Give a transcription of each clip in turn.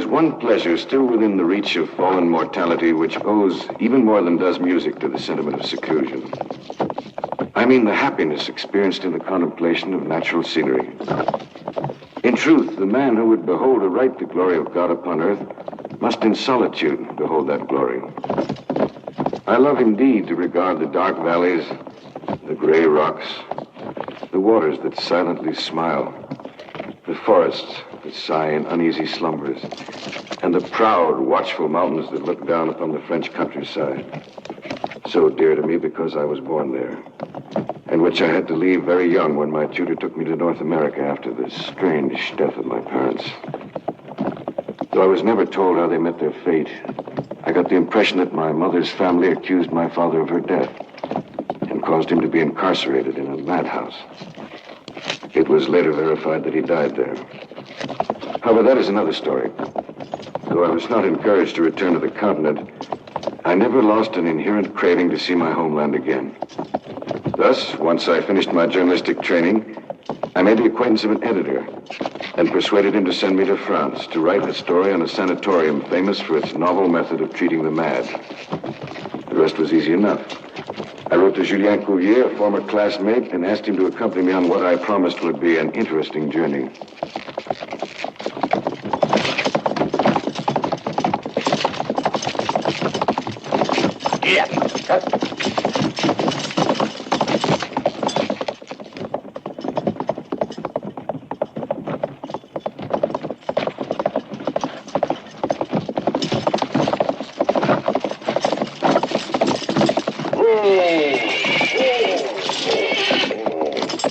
one pleasure still within the reach of fallen mortality which owes even more than does music to the sentiment of seclusion. I mean the happiness experienced in the contemplation of natural scenery. In truth, the man who would behold aright the glory of God upon earth must in solitude behold that glory. I love indeed to regard the dark valleys, the gray rocks, the waters that silently smile, the forests that sigh in uneasy slumbers, and the proud, watchful mountains that look down upon the French countryside, so dear to me because I was born there, and which I had to leave very young when my tutor took me to North America after the strange death of my parents. Though I was never told how they met their fate, I got the impression that my mother's family accused my father of her death and caused him to be incarcerated in a madhouse. It was later verified that he died there. However, that is another story. Though I was not encouraged to return to the continent, I never lost an inherent craving to see my homeland again. Thus, once I finished my journalistic training, I made the acquaintance of an editor and persuaded him to send me to France to write a story on a sanatorium famous for its novel method of treating the mad. The rest was easy enough. I wrote to Julien Cuvier, a former classmate, and asked him to accompany me on what I promised would be an interesting journey.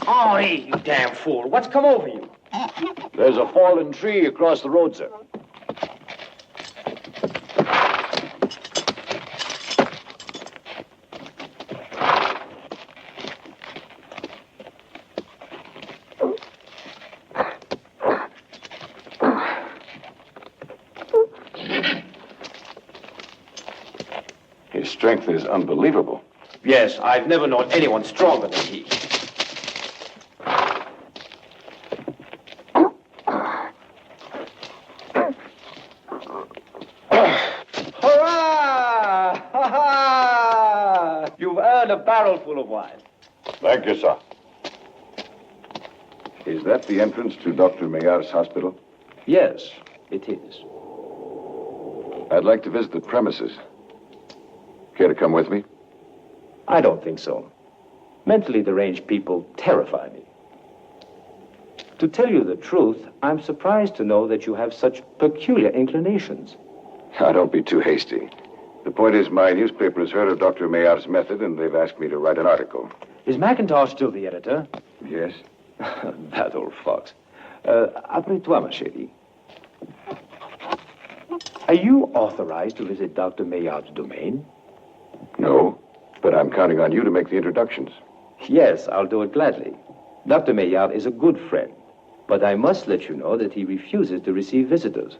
Henri, you damn fool. What's come over you? There's a fallen tree across the road, sir. His strength is unbelievable. Yes, I've never known anyone stronger than he. Hurrah! Ha-ha! You've earned a barrel full of wine. Thank you, sir. Is that the entrance to Dr. Maillard's hospital? Yes, it is. I'd like to visit the premises. Care to come with me? I don't think so. Mentally deranged people terrify me. To tell you the truth, I'm surprised to know that you have such peculiar inclinations. Now, don't be too hasty. The point is, my newspaper has heard of Dr. Maillard's method, and they've asked me to write an article. Is McIntosh still the editor? Yes? That old fox. Après toi, ma chérie. Are you authorized to visit Dr. Maillard's domain? No, but I'm counting on you to make the introductions. Yes, I'll do it gladly. Dr. Maillard is a good friend, but I must let you know that he refuses to receive visitors.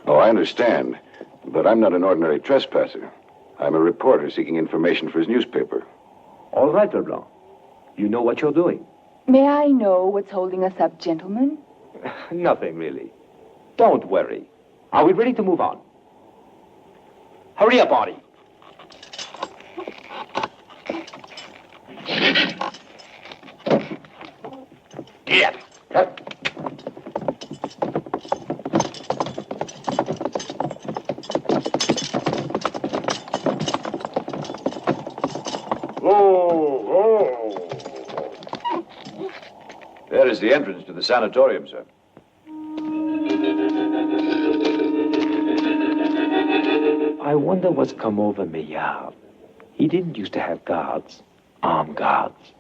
Oh, I understand, but I'm not an ordinary trespasser. I'm a reporter seeking information for his newspaper. All right, Leblanc. You know what you're doing. May I know what's holding us up, gentlemen? Nothing, really. Don't worry. Are we ready to move on? Hurry up, Artie. Yeah. There is the entrance to the sanatorium, sir. I wonder what's come over Maillard. He didn't used to have guards, armed guards.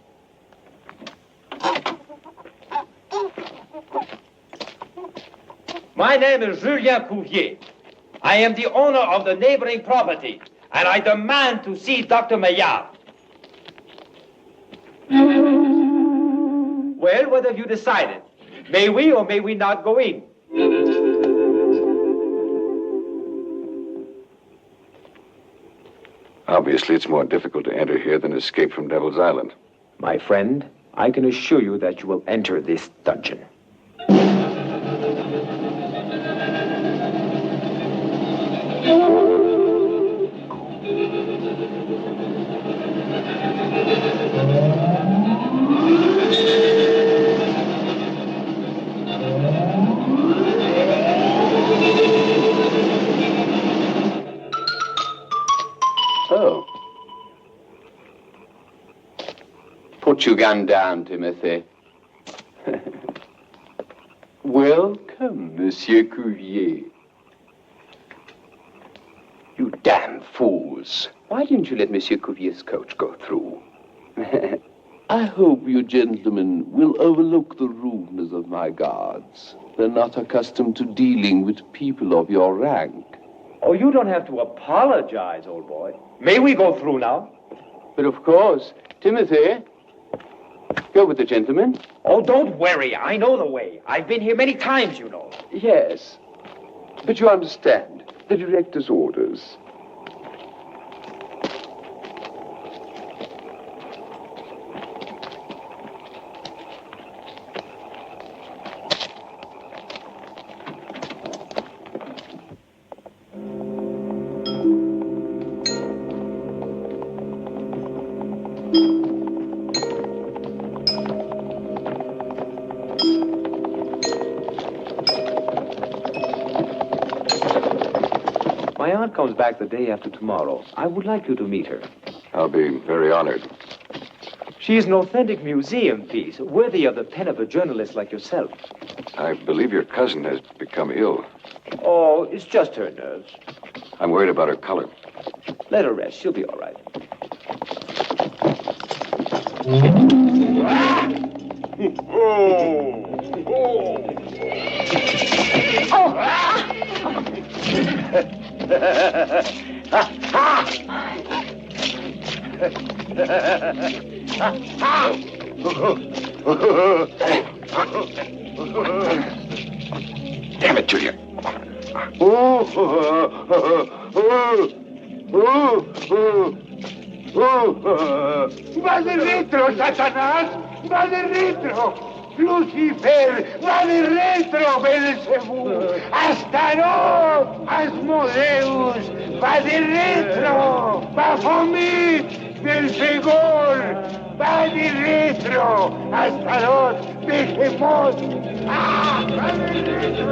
My name is Julien Cuvier. I am the owner of the neighboring property, and I demand to see Dr. Maillard. Well, what have you decided? May we or may we not go in? Obviously, it's more difficult to enter here than escape from Devil's Island. My friend, I can assure you that you will enter this dungeon. Oh. Put your gun down, Timothy. Welcome, Monsieur Cuvier. You damn fools. Why didn't you let Monsieur Cuvier's coach go through? I hope you gentlemen will overlook the rudeness of my guards. They're not accustomed to dealing with people of your rank. Oh, you don't have to apologize, old boy. May we go through now? But of course, Timothy, go with the gentleman. Oh, don't worry. I know the way. I've been here many times, you know. Yes, but you understand the director's orders. My aunt comes back the day after tomorrow. I would like you to meet her. I'll be very honored. She is an authentic museum piece, worthy of the pen of a journalist like yourself. I believe your cousin has become ill. Oh, it's just her nerves. I'm worried about her color. Let her rest. She'll be all right. Damn it, Julia. ¡Va de retro, Satanás! ¡Va de retro! ¡Lucifer! ¡Va de retro, Belcebú! ¡Astarot! ¡Asmodeus! ¡Va de retro! ¡Baphomet! ¡Belfegor! ¡Va de retro! ¡Astarot! ¡Behemoth! ¡Ah! ¡Va de retro!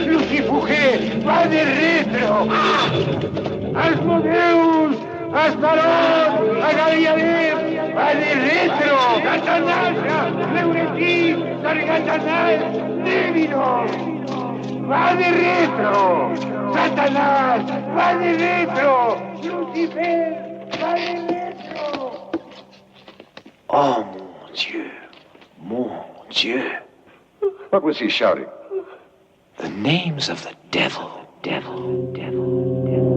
¡Lucifuge! ¡Va de retro! ¡Ah! ¡Asmodeus! ¡Astarot! ¡Agariadim! ¡Va de retro! ¡Satanás! ¡Leuretí! ¡Sargatanás! ¡Dévino! ¡Va de retro! ¡Satanás! ¡Va de retro! ¡Lucifer! ¡Va de retro! Oh, mon Dieu. Mon Dieu. What was he shouting? The names of the devil. Devil, devil, devil.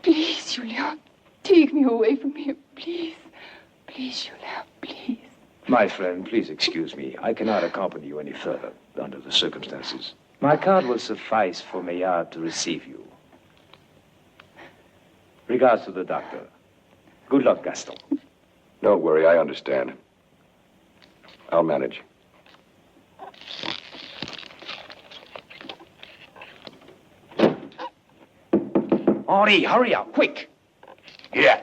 Please, Julien, take me away from here. Please. Please, Julien, please. My friend, please excuse me. I cannot accompany you any further under the circumstances. My card will suffice for Maillard to receive you. Regards to the doctor. Good luck, Gaston. Don't worry, I understand. I'll manage. Henri, hurry up, quick! Yeah.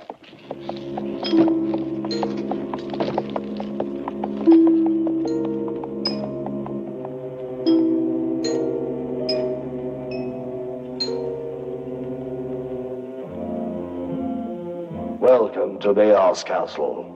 Welcome to Bayard's castle.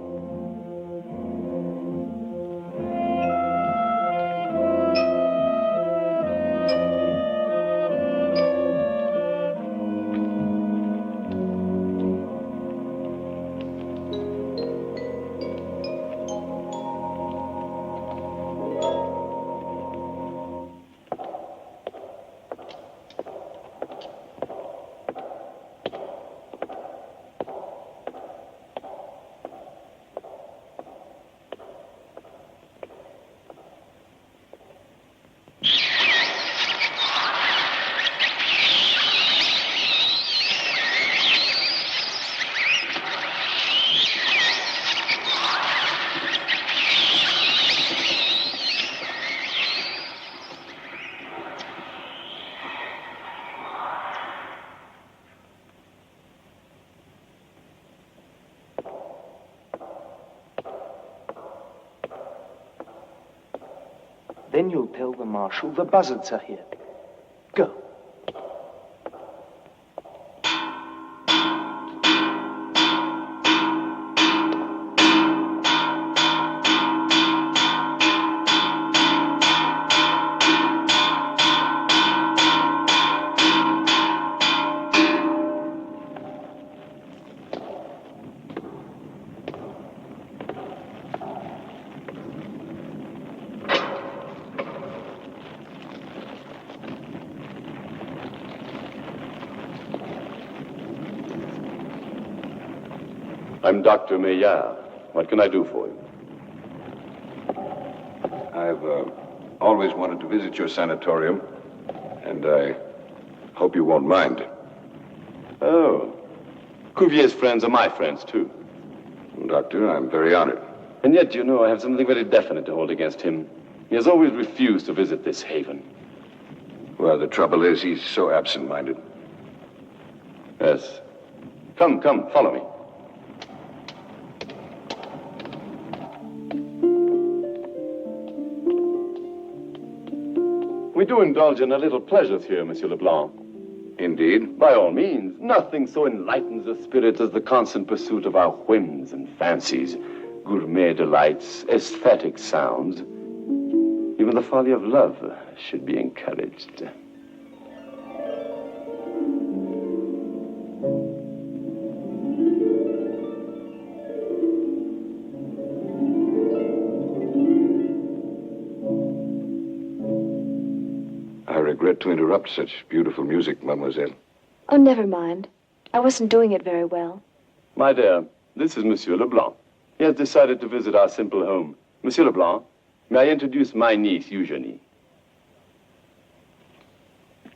Then you'll tell the marshal the buzzards are here. Go. I'm Dr. Maillard. What can I do for you? I've always wanted to visit your sanatorium, and I hope you won't mind. Oh. Cuvier's friends are my friends, too. Doctor, I'm very honored. And yet, you know, I have something very definite to hold against him. He has always refused to visit this haven. Well, the trouble is, he's so absent-minded. Yes. Come, follow me. We do indulge in a little pleasures here, Monsieur Leblanc. Indeed? By all means. Nothing so enlightens the spirit as the constant pursuit of our whims and fancies, gourmet delights, aesthetic sounds. Even the folly of love should be encouraged. I regret to interrupt such beautiful music, mademoiselle. Oh, never mind. I wasn't doing it very well. My dear, this is Monsieur Leblanc. He has decided to visit our simple home. Monsieur Leblanc, may I introduce my niece, Eugenie?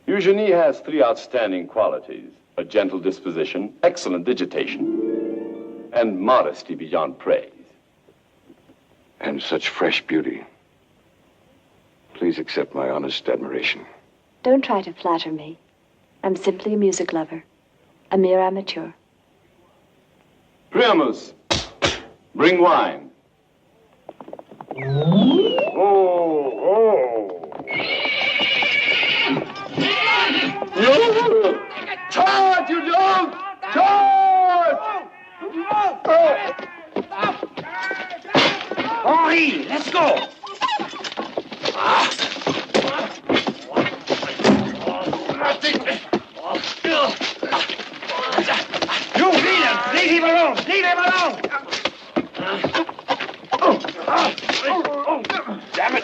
Eugenie has three outstanding qualities: a gentle disposition, excellent digitation, and modesty beyond praise. And such fresh beauty. Please accept my honest admiration. Don't try to flatter me. I'm simply a music lover. A mere amateur. Priamus, bring wine. Charge, you dog! Charge! Henri, let's go! You villain! Leave him alone! Leave him alone! Damn it!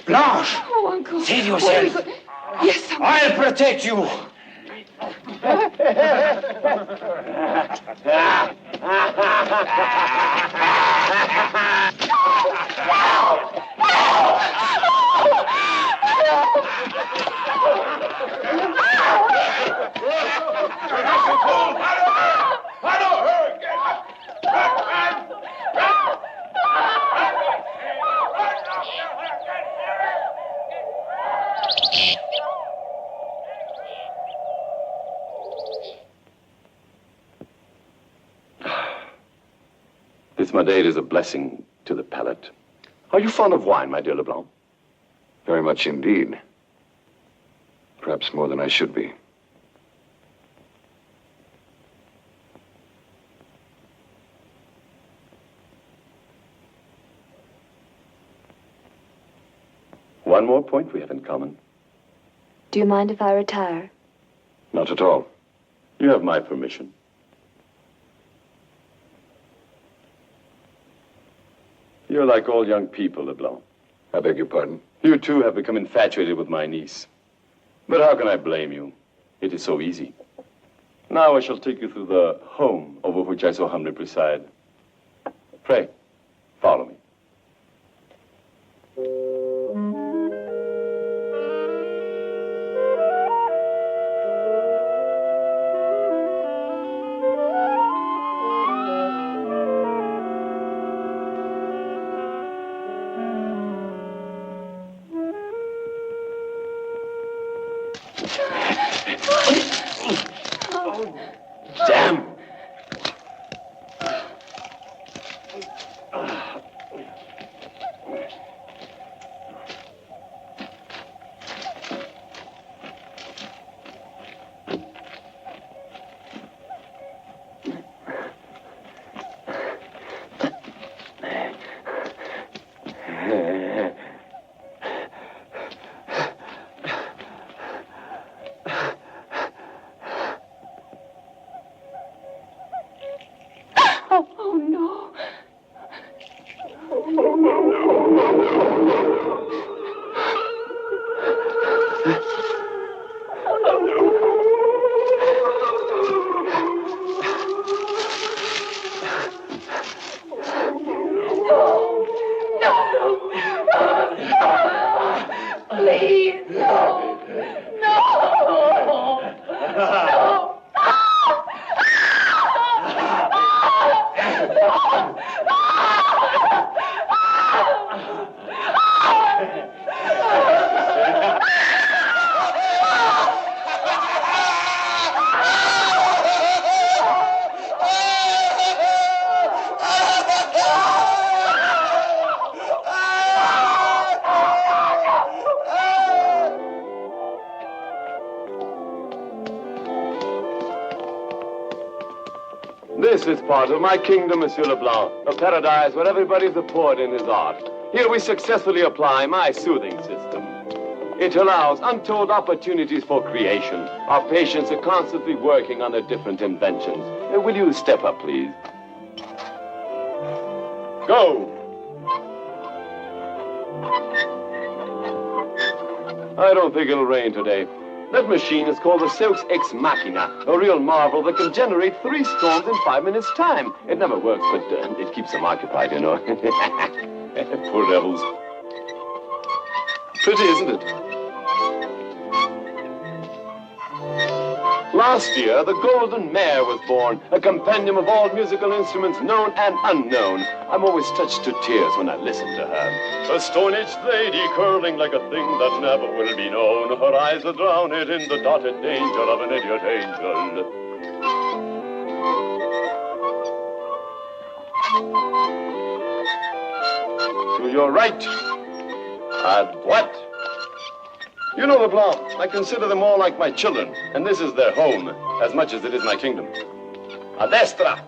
Blanche! Oh, Uncle. Save yourself. What are we Yes, Uncle. I'll protect you. This Madeira is a blessing to the palate. Are you fond of wine, my dear Leblanc? Very much indeed. Perhaps more than I should be. One more point we have in common. Do you mind if I retire? Not at all. You have my permission. You're like all young people, Leblanc. I beg your pardon? You, too, have become infatuated with my niece. But how can I blame you? It is so easy. Now I shall take you through the home over which I so humbly preside. Pray, follow me. This is part of my kingdom, Monsieur Leblanc, a paradise where everybody's a poet in his art. Here we successfully apply my soothing system. It allows untold opportunities for creation. Our patients are constantly working on their different inventions. Will you step up, please? Go! I don't think it'll rain today. That machine is called the Saux Ex Machina, a real marvel that can generate 3 storms in 5 minutes' time. It never works, but it keeps them occupied, you know. Poor devils. Pretty, isn't it? Last year, the Golden Mare was born, a compendium of all musical instruments known and unknown. I'm always touched to tears when I listen to her. A stone-aged lady curling like a thing that never will be known. Her eyes are drowned in the dotted danger of an idiot angel. To your right. And what? You know, Leblanc, I consider them all like my children, and this is their home, as much as it is my kingdom. A destra!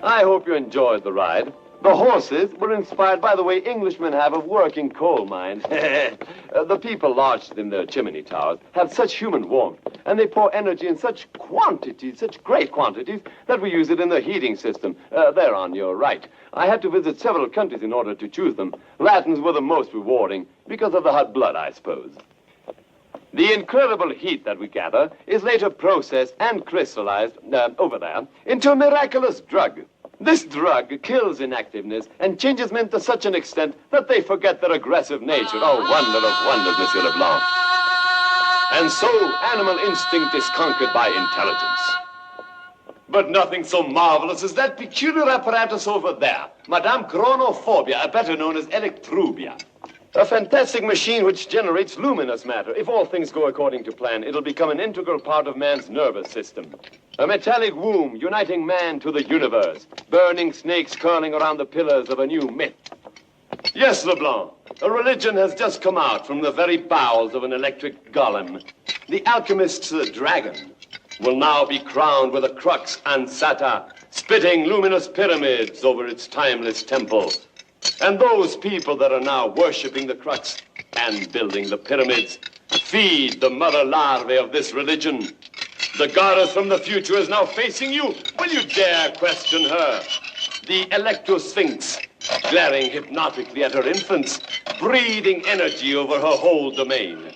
I hope you enjoyed the ride. The horses were inspired by the way Englishmen have of working coal mines. The people lodged in their chimney towers have such human warmth, and they pour energy in such quantities, such great quantities, that we use it in the heating system. There on your right. I had to visit several countries in order to choose them. Latins were the most rewarding, because of the hot blood, I suppose. The incredible heat that we gather is later processed and crystallized, over there, into a miraculous drug. This drug kills inactiveness and changes men to such an extent that they forget their aggressive nature. Oh, wonder of wonders, Monsieur Leblanc. And so, animal instinct is conquered by intelligence. But nothing so marvelous as that peculiar apparatus over there, Madame Chronophobia, better known as Electrubia. A fantastic machine which generates luminous matter. If all things go according to plan, it'll become an integral part of man's nervous system. A metallic womb uniting man to the universe. Burning snakes curling around the pillars of a new myth. Yes, Leblanc, a religion has just come out from the very bowels of an electric golem. The alchemist's dragon will now be crowned with a crux ansata, spitting luminous pyramids over its timeless temple. And those people that are now worshipping the crux and building the pyramids feed the mother larvae of this religion. The goddess from the future is now facing you. Will you dare question her? The Electrosphinx, glaring hypnotically at her infants, breathing energy over her whole domain.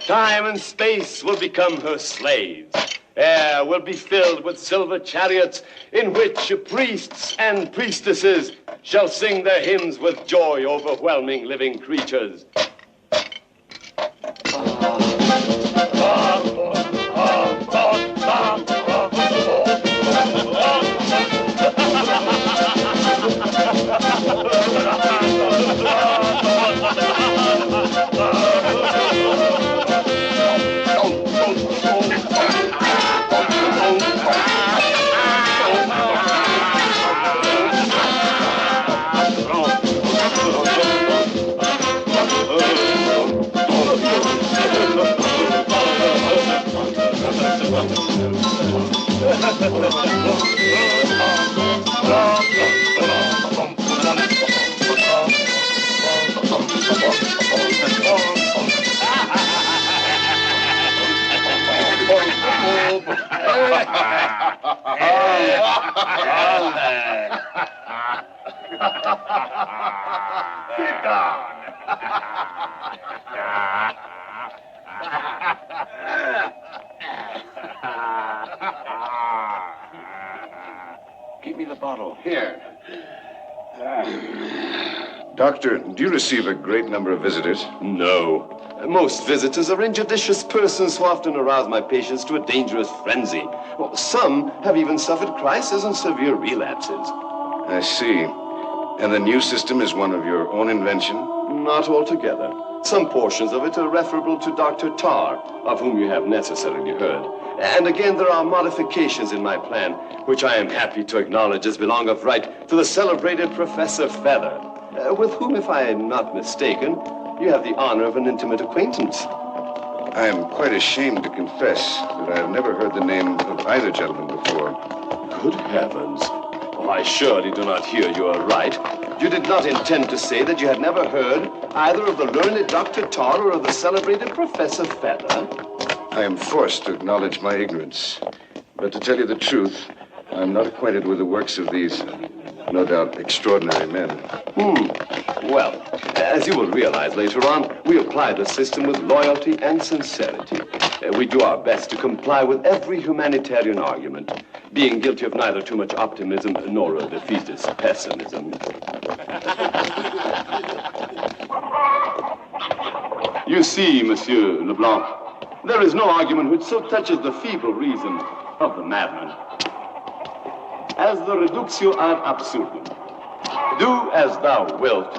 Time and space will become her slaves. Air will be filled with silver chariots in which priests and priestesses shall sing their hymns with joy overwhelming living creatures. Sit down. Give me the bottle. Here. Doctor, do you receive a great number of visitors? No. Most visitors are injudicious persons who often arouse my patients to a dangerous frenzy. Well, some have even suffered crises and severe relapses. I see. And the new system is one of your own invention? Not altogether. Some portions of it are referable to Dr. Tarr, of whom you have necessarily heard. And again, there are modifications in my plan, which I am happy to acknowledge as belong of right to the celebrated Professor Feather, with whom, if I am not mistaken, you have the honor of an intimate acquaintance. I am quite ashamed to confess that I have never heard the name of either gentleman before. Good heavens. Oh, I surely do not hear you aright. You did not intend to say that you had never heard either of the learned Dr. Todd or of the celebrated Professor Feather? I am forced to acknowledge my ignorance. But to tell you the truth, I'm not acquainted with the works of these, no doubt, extraordinary men. Well, as you will realize later on, we apply the system with loyalty and sincerity. We do our best to comply with every humanitarian argument, being guilty of neither too much optimism nor a defeatist pessimism. You see, Monsieur Leblanc, there is no argument which so touches the feeble reason of the madman as the reductio ad absurdum. Do as thou wilt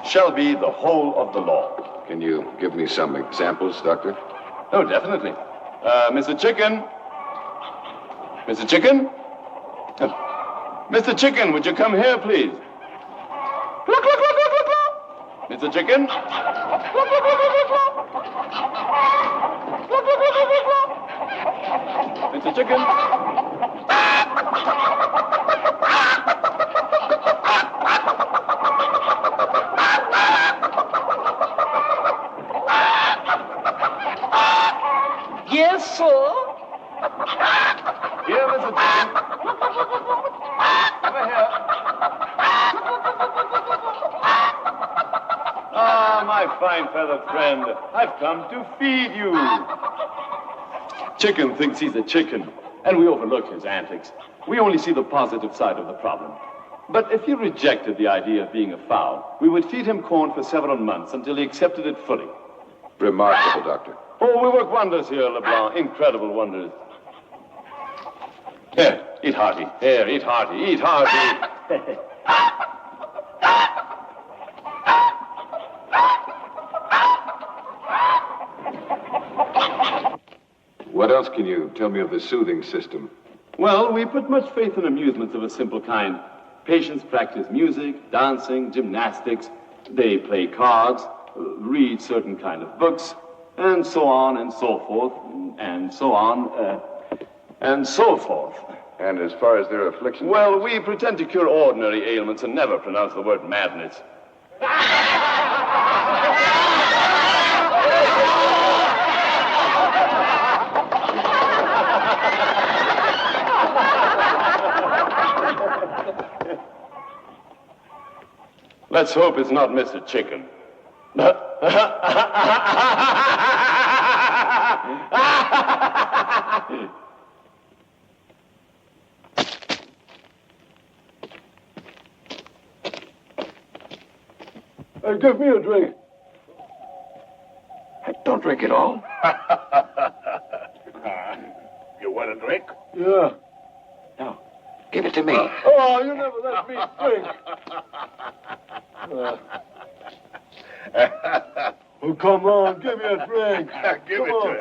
shall be the whole of the law. Can you give me some examples, Doctor? Oh, definitely. Mr. Chicken. Mr. Chicken? Mr. Chicken, would you come here, please? Cluck, cluck, cluck, cluck, cluck, cluck. Mr. Chicken? Cluck, cluck, cluck, cluck, cluck, cluck. Cluck, cluck, cluck, cluck, cluck. Mr. Chicken? Yes, sir. Here, Mr. Chicken. Over here. Ah, my fine feathered friend, I've come to feed you. Chicken thinks he's a chicken, and we overlook his antics. We only see the positive side of the problem. But if he rejected the idea of being a fowl, we would feed him corn for several months until he accepted it fully. Remarkable, Doctor. Oh, we work wonders here, LeBlanc. Incredible wonders. Here, eat hearty. Here, eat hearty. Eat hearty. What else can you tell me of the soothing system? Well, we put much faith in amusements of a simple kind. Patients practice music, dancing, gymnastics. They play cards, read certain kind of books, and so on and so forth, and so on, and so forth. And as far as their affliction? Well, we pretend to cure ordinary ailments and never pronounce the word madness. Let's hope it's not Mr. Chicken. Give me a drink. Don't drink it all. You want a drink? Yeah. No. Give it to me. Oh, you never let me drink. Oh, come on, give me a drink. Give Come it to him.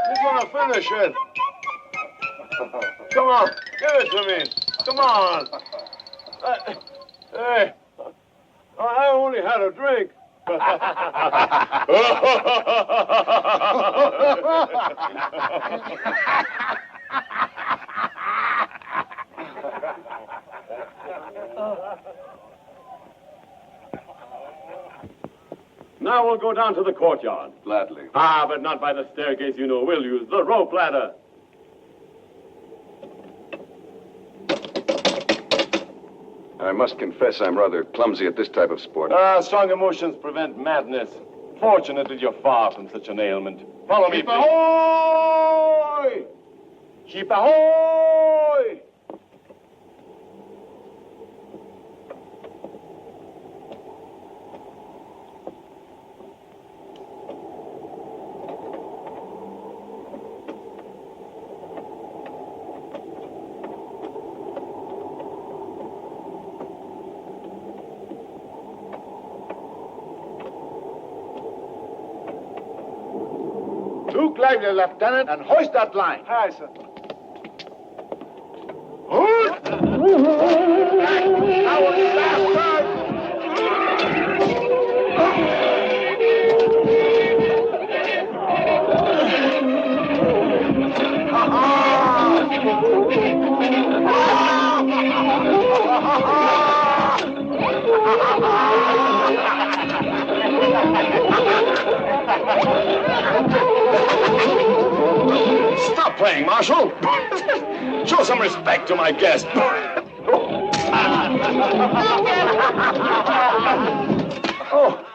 You're gonna finish it. Come on, give it to me. Come on. Hey, I only had a drink. Now we'll go down to the courtyard. Gladly. Ah, but not by the staircase, you know. We'll use the rope ladder. I must confess I'm rather clumsy at this type of sport. Strong emotions prevent madness. Fortunately, you're far from such an ailment. Follow me, Sheep please. ahoy! Sheep ahoy! Look lively, Lieutenant, and hoist that line. Aye, sir. Hold! Now it's last time. Stop playing, Marshal. Show some respect to my guest. Oh,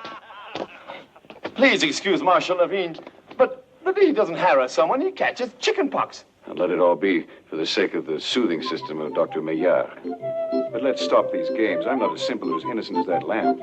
please excuse Marshal Levine, but he doesn't harass someone. He catches chicken pox. And let it all be for the sake of the soothing system of Dr. Maillard. But let's stop these games. I'm not as simple or as innocent as that lamb.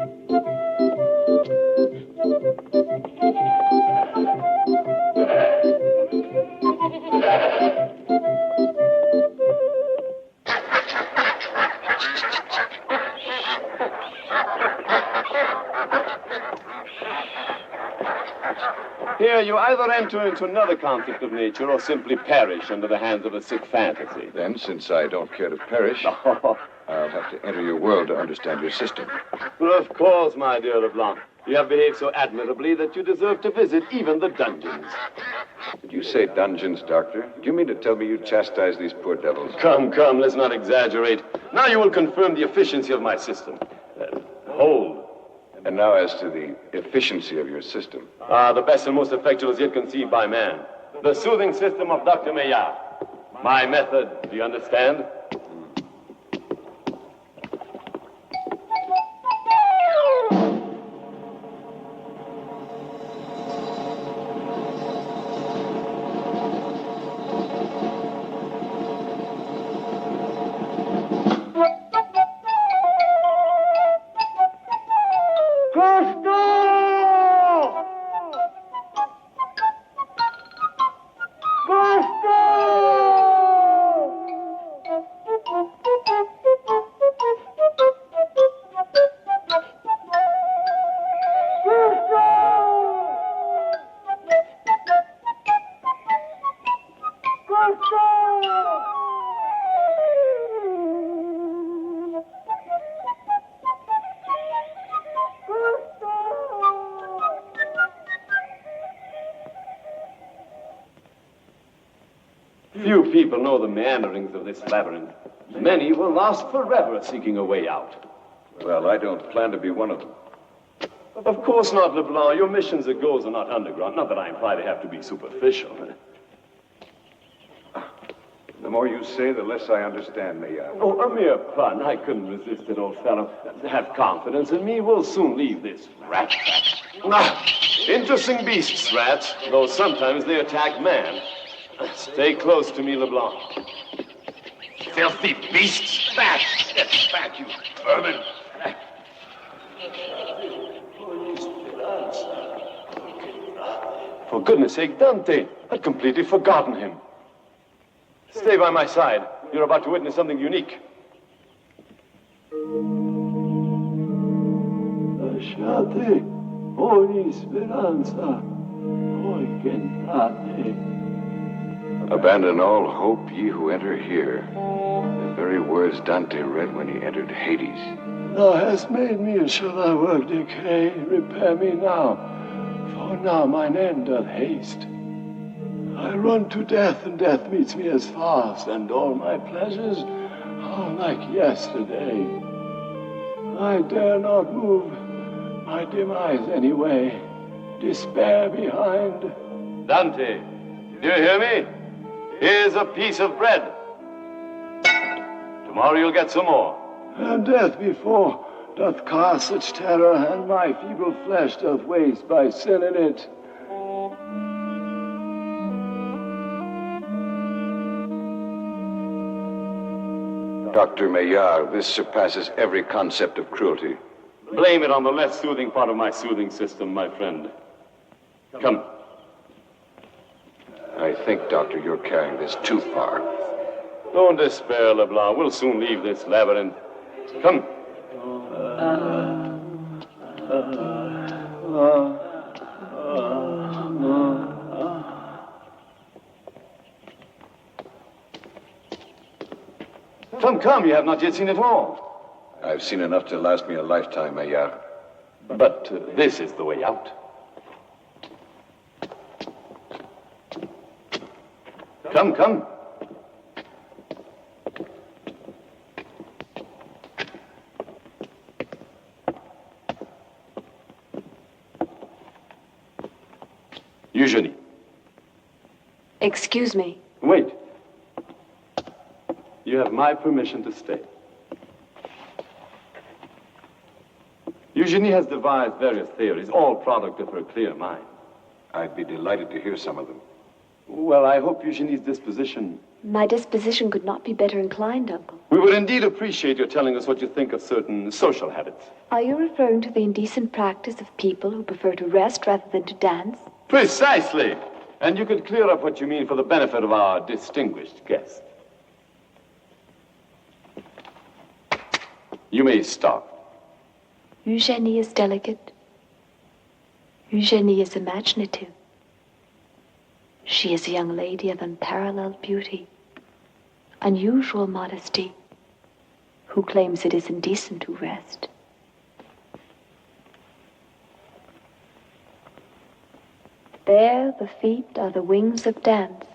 Here, you either enter into another concept of nature or simply perish under the hands of a sick fantasy. Then, since I don't care to perish, I'll have to enter your world to understand your system. Well, of course, my dear Leblanc. You have behaved so admirably that you deserve to visit even the dungeons. Did you say dungeons, Doctor? Do you mean to tell me you chastise these poor devils? Come, let's not exaggerate. Now you will confirm the efficiency of my system. Hold. And now as to the efficiency of your system. The best and most effectual as yet conceived by man. The soothing system of Dr. Maillard. My method, do you understand? Few people know the meanderings of this labyrinth. Many will last forever seeking a way out. Well, I don't plan to be one of them. Of course not, Leblanc. Your missions and goals are not underground. Not that I imply they have to be superficial. The more you say, the less I understand, Maillard. Oh, a mere pun. I couldn't resist it, old fellow. Have confidence in me. We'll soon leave this rat trap. Interesting beasts, rats, though sometimes they attack man. Stay close to me, Leblanc. Filthy beasts! Back! Get back, you vermin! For goodness sake, Dante, I'd completely forgotten him. Stay by my side. You're about to witness something unique. Lasciate ogni speranza, voi che entrate. Abandon all hope, ye who enter here. The very words Dante read when he entered Hades. Thou hast made me, and shall thy work decay? Repair me now, for now mine end doth haste. I run to death, and death meets me as fast, and all my pleasures are like yesterday. I dare not move my demise anyway. Despair behind. Dante, do you hear me? Here's a piece of bread. Tomorrow you'll get some more. And death before doth cast such terror, and my feeble flesh doth waste by sin in it. Dr. Maillard, this surpasses every concept of cruelty. Blame it on the less soothing part of my soothing system, my friend. Come. I think, Doctor, you're carrying this too far. Don't despair, Leblanc. We'll soon leave this labyrinth. Come. come. You have not yet seen it all. I've seen enough to last me a lifetime, Maillard. But this is the way out. Come, come. Eugenie. Excuse me. Wait. You have my permission to stay. Eugenie has devised various theories, all product of her clear mind. I'd be delighted to hear some of them. Well, I hope Eugenie's disposition... My disposition could not be better inclined, Uncle. We would indeed appreciate your telling us what you think of certain social habits. Are you referring to the indecent practice of people who prefer to rest rather than to dance? Precisely. And you could clear up what you mean for the benefit of our distinguished guest. You may start. Eugenie is delicate. Eugenie is imaginative. She is a young lady of unparalleled beauty, unusual modesty, who claims it is indecent to rest. There, the feet are the wings of dance.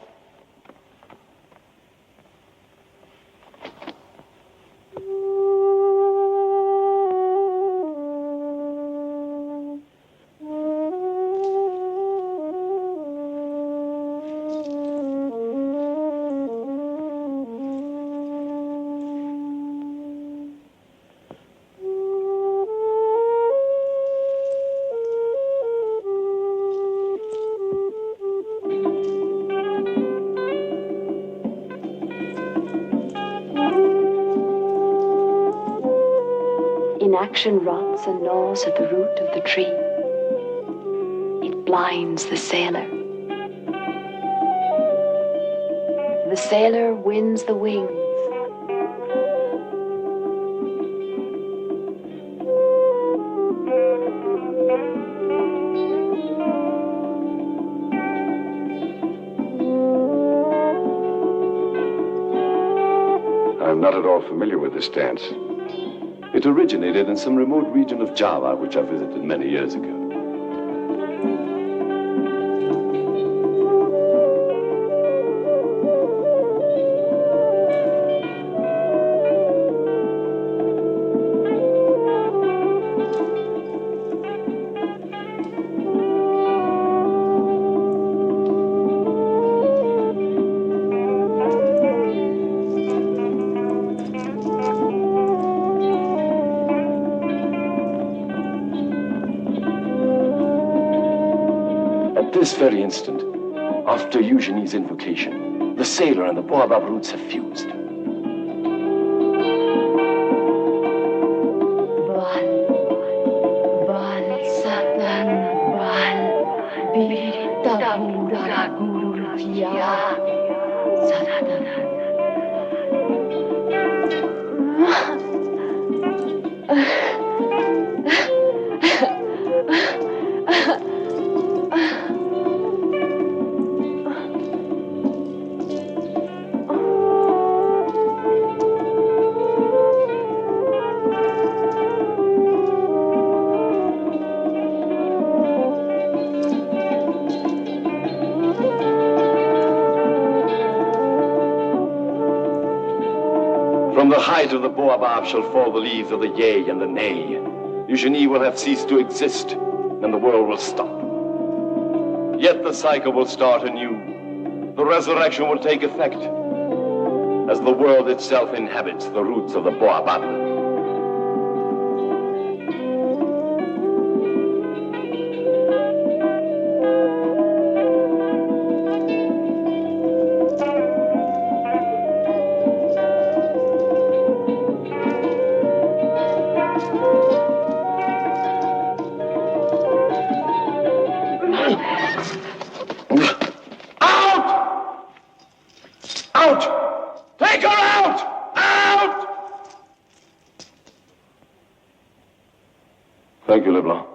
Inaction rots and gnaws at the root of the tree. It blinds the sailor. The sailor wins the wings. I'm not at all familiar with this dance. It originated in some remote region of Java, which I visited many years ago. This very instant, after Eugenie's invocation, the sailor and the baobab roots have fused. From the height of the baobab shall fall the leaves of the yea and the nay. Eugenie will have ceased to exist, and the world will stop. Yet the cycle will start anew. The resurrection will take effect, as the world itself inhabits the roots of the baobab. Thank you, Leblanc.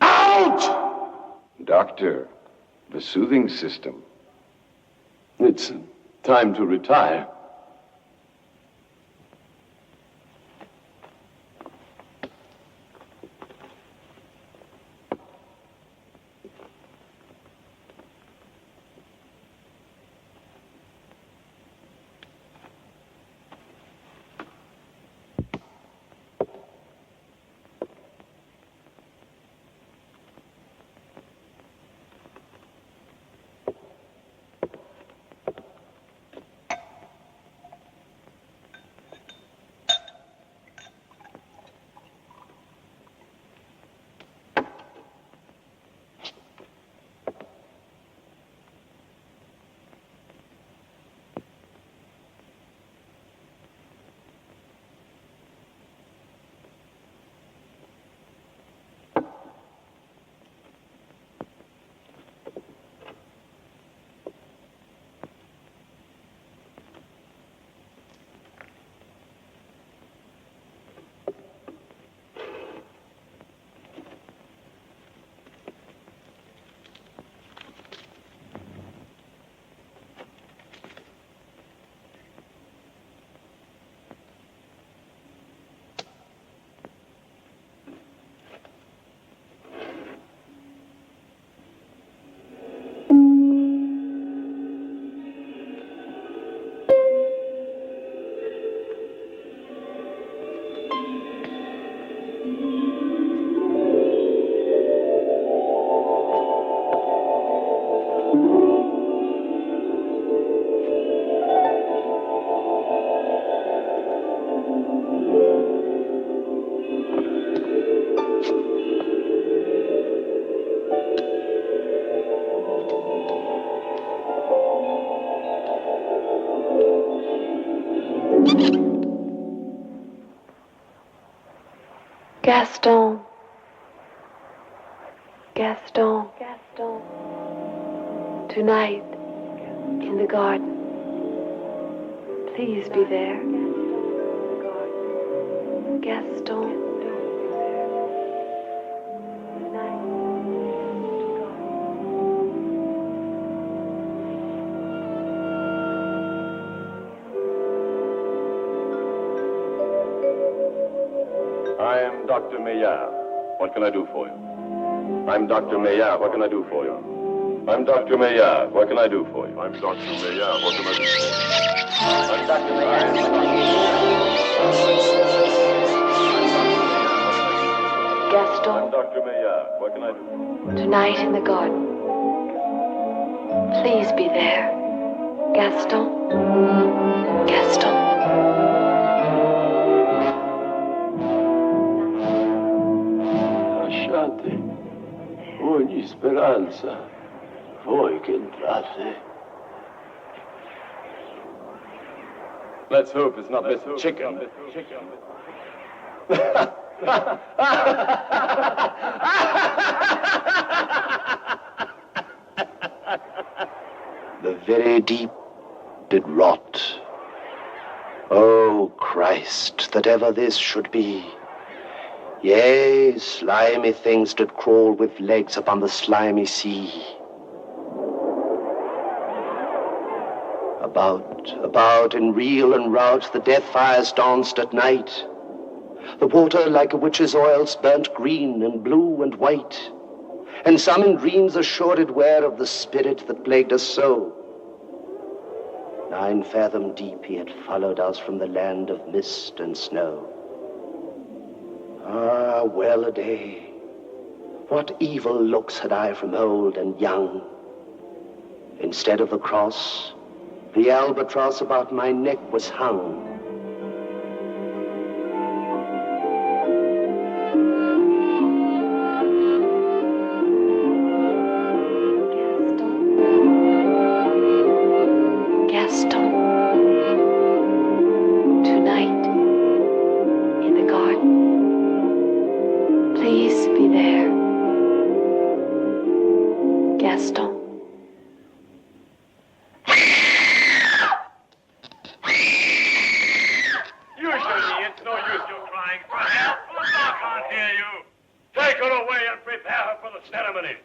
Out! Doctor, the soothing system. It's time to retire. Gaston. Gaston. Gaston. Tonight, in the garden. Please be there. Gaston. I am Dr. Maillard. What can I do for you? I'm Dr. Maillard. What can I do for you? I'm Dr. Maillard. What can I do for you? I'm Dr. Maillard. What can I do for you? I'm Dr. Maillard. Gaston. I'm Dr. Maillard. What can I do for you? Tonight in the garden. Please be there. Gaston. Gaston. Lasciate ogni speranza, voi che entrate. Let's hope it's not this chicken. The very deep did rot. O Christ, that ever this should be. Yea, slimy things did crawl with legs upon the slimy sea. About in reel and rout the death fires danced at night. The water like a witch's oils burnt green and blue and white. And some in dreams assured were of the spirit that plagued us so. 9 fathom deep he had followed us from the land of mist and snow. Ah, well a day. What evil looks had I from old and young. Instead of the cross, the albatross about my neck was hung. Gaston. Tonight, in the garden. Please be there. Gaston. Usually, it's no use you crying for help. The dog can't hear you. Take her away and prepare her for the ceremony.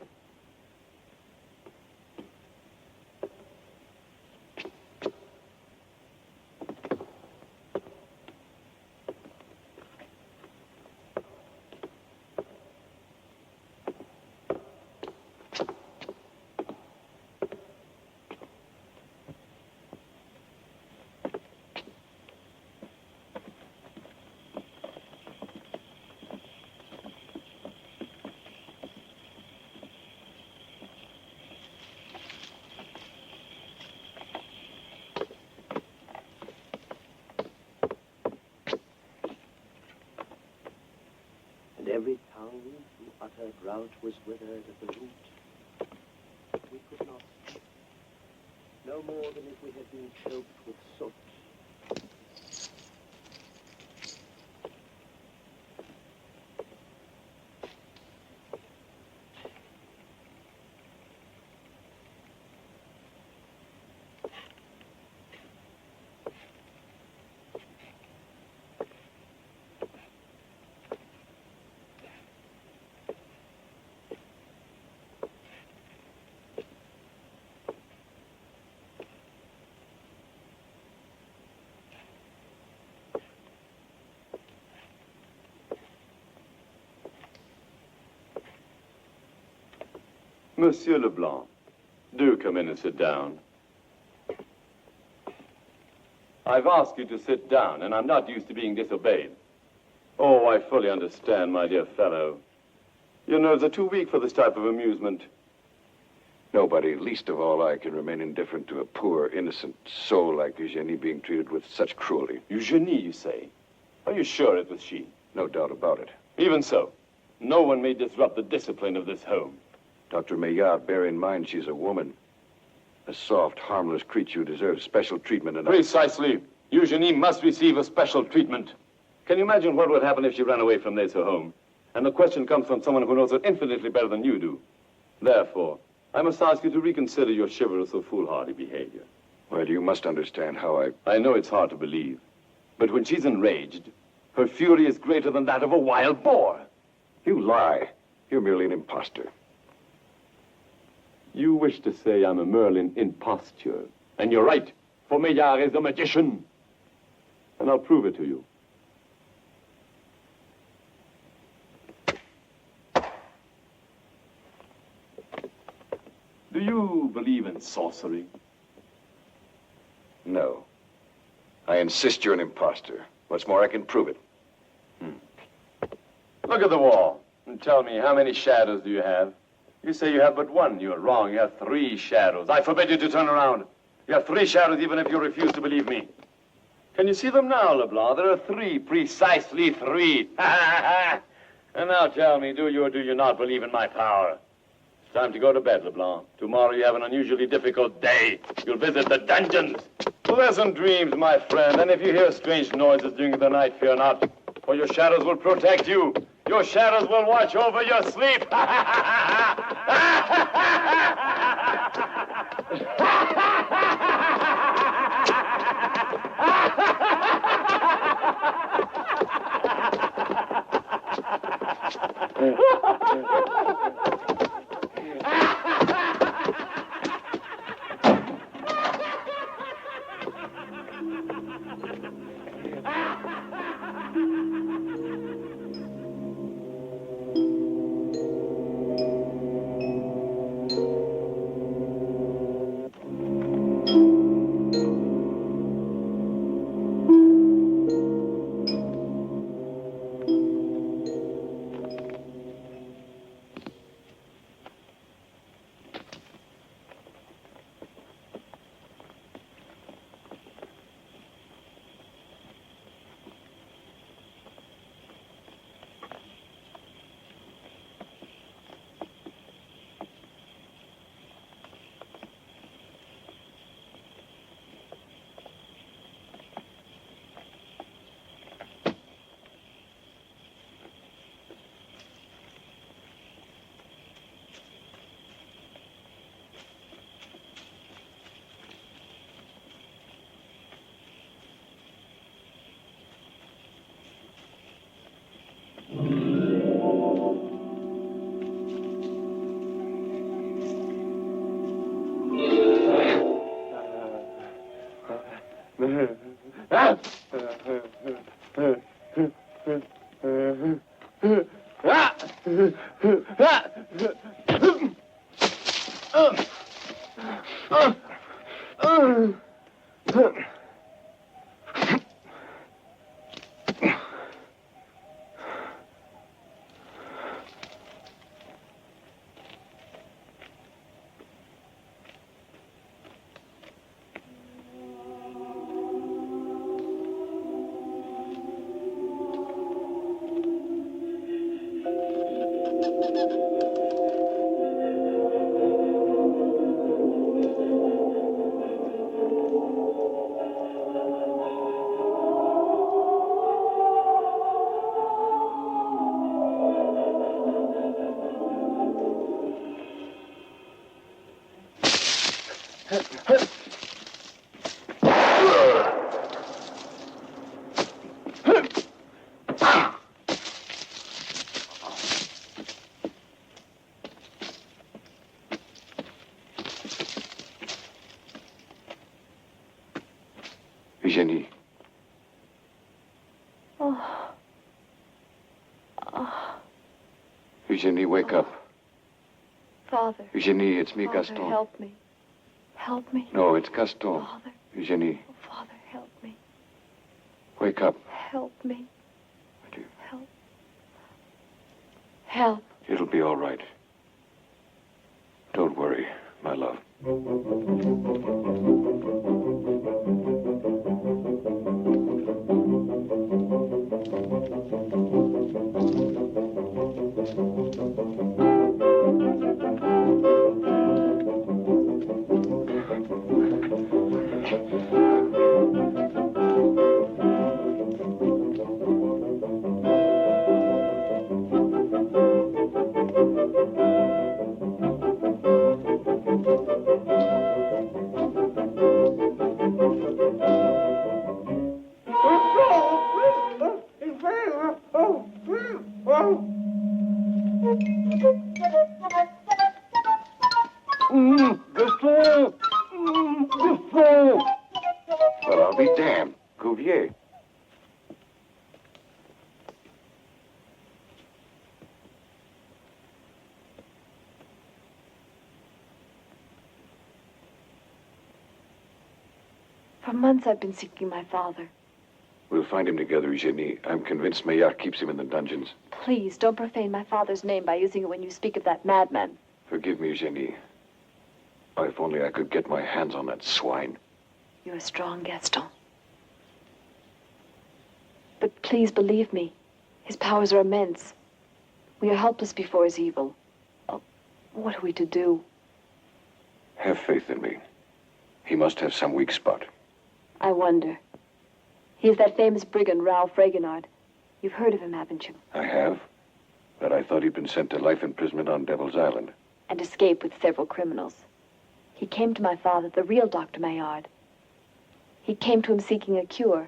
And every tongue who uttered rout was withered at the root. We could not speak, no more than if we had been choked with soot. Monsieur Leblanc, do come in and sit down. I've asked you to sit down, and I'm not used to being disobeyed. Oh, I fully understand, my dear fellow. Your nerves are too weak for this type of amusement. Nobody, least of all I, can remain indifferent to a poor, innocent soul like Eugenie being treated with such cruelty. Eugenie, you say? Are you sure it was she? No doubt about it. Even so, no one may disrupt the discipline of this home. Dr. Maillard, bear in mind she's a woman. A soft, harmless creature who deserves special treatment and... Precisely. Eugenie must receive a special treatment. Can you imagine what would happen if she ran away from this her home? And the question comes from someone who knows it infinitely better than you do. Therefore, I must ask you to reconsider your chivalrous or foolhardy behavior. Well, you must understand how I know it's hard to believe, but when she's enraged, her fury is greater than that of a wild boar. You lie. You're merely an imposter. You wish to say I'm a Merlin imposture. And you're right, for Maillard is a magician. And I'll prove it to you. Do you believe in sorcery? No. I insist you're an imposter. What's more, I can prove it. Look at the wall and tell me, how many shadows do you have? You say you have but one. You're wrong. You have 3 shadows. I forbid you to turn around. You have 3 shadows even if you refuse to believe me. Can you see them now, LeBlanc? There are 3, precisely 3. And now tell me, do you or do you not believe in my power? It's time to go to bed, LeBlanc. Tomorrow you have an unusually difficult day. You'll visit the dungeons. Pleasant dreams, my friend. And if you hear strange noises during the night, fear not, for your shadows will protect you. Your shadows will watch over your sleep. Eugenie. Oh. Oh. Eugenie, wake up. Father. Eugenie, it's me, Father, Gaston. help me. Help me. No, it's Gaston. Father. Eugenie, Oh, Father, help me. wake up. Help me. Would you? Help. Help. It'll be all right. Don't worry, my love. Gaston! Gaston! Well, I'll be damned. Cuvier. For months I've been seeking my father. We'll find him together, Eugenie. I'm convinced Maillard keeps him in the dungeons. Please, don't profane my father's name by using it when you speak of that madman. Forgive me, Eugenie. Oh, if only I could get my hands on that swine. You're strong, Gaston. But please believe me, his powers are immense. We are helpless before his evil. Oh, what are we to do? Have faith in me. He must have some weak spot. I wonder. He is that famous brigand, Ralph Fragonard. You've heard of him, haven't you? I have. But I thought he'd been sent to life imprisonment on Devil's Island. And escaped with several criminals. He came to my father, the real Dr. Maillard. He came to him seeking a cure.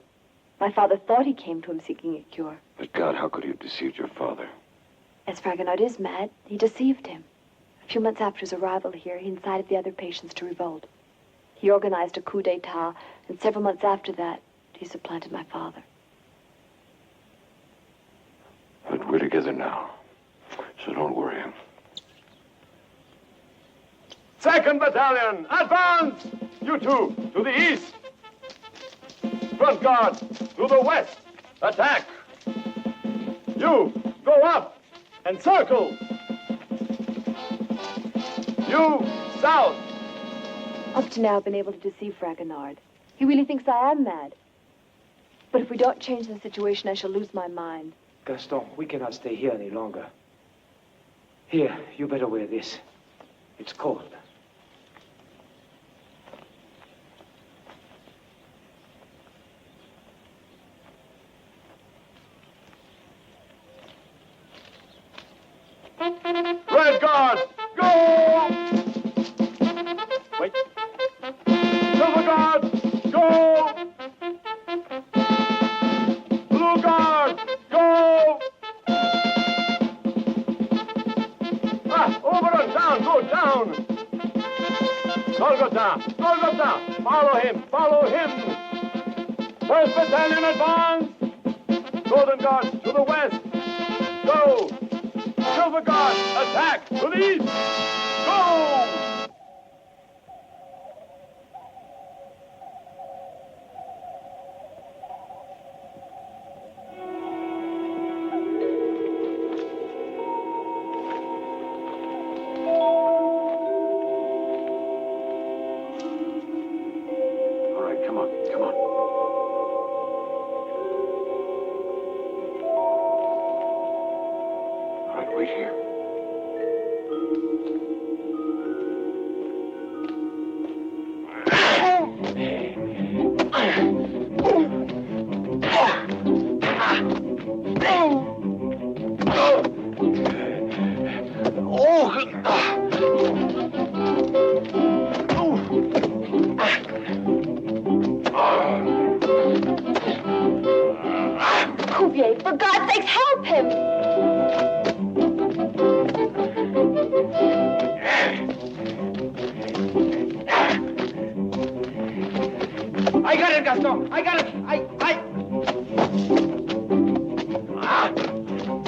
My father thought he came to him seeking a cure. But God, how could he have deceived your father? As Fragonard is mad, he deceived him. A few months after his arrival here, he incited the other patients to revolt. He organized a coup d'etat, and several months after that, he supplanted my father. But we're together now, so don't worry. 2nd Battalion, advance! You two, to the east. Front guard, to the west. Attack! You, go up and circle. You, south. Up to now, I've been able to deceive Fragonard. He really thinks I am mad. But if we don't change the situation, I shall lose my mind. Gaston, we cannot stay here any longer. Here, you better wear this. It's cold. Red guard, go! Wait. Silver guard, go! Blue guard, go! Over and down, go down! Golgotha, Golgotha, follow him, follow him! 1st Battalion, advance! Golden Guards to the west, go! Silver Guard, attack! To the east! Go! All right, come on, come on. All right, wait here. Cuvier, for God's sakes, help him! I got it, Gaston. I got it.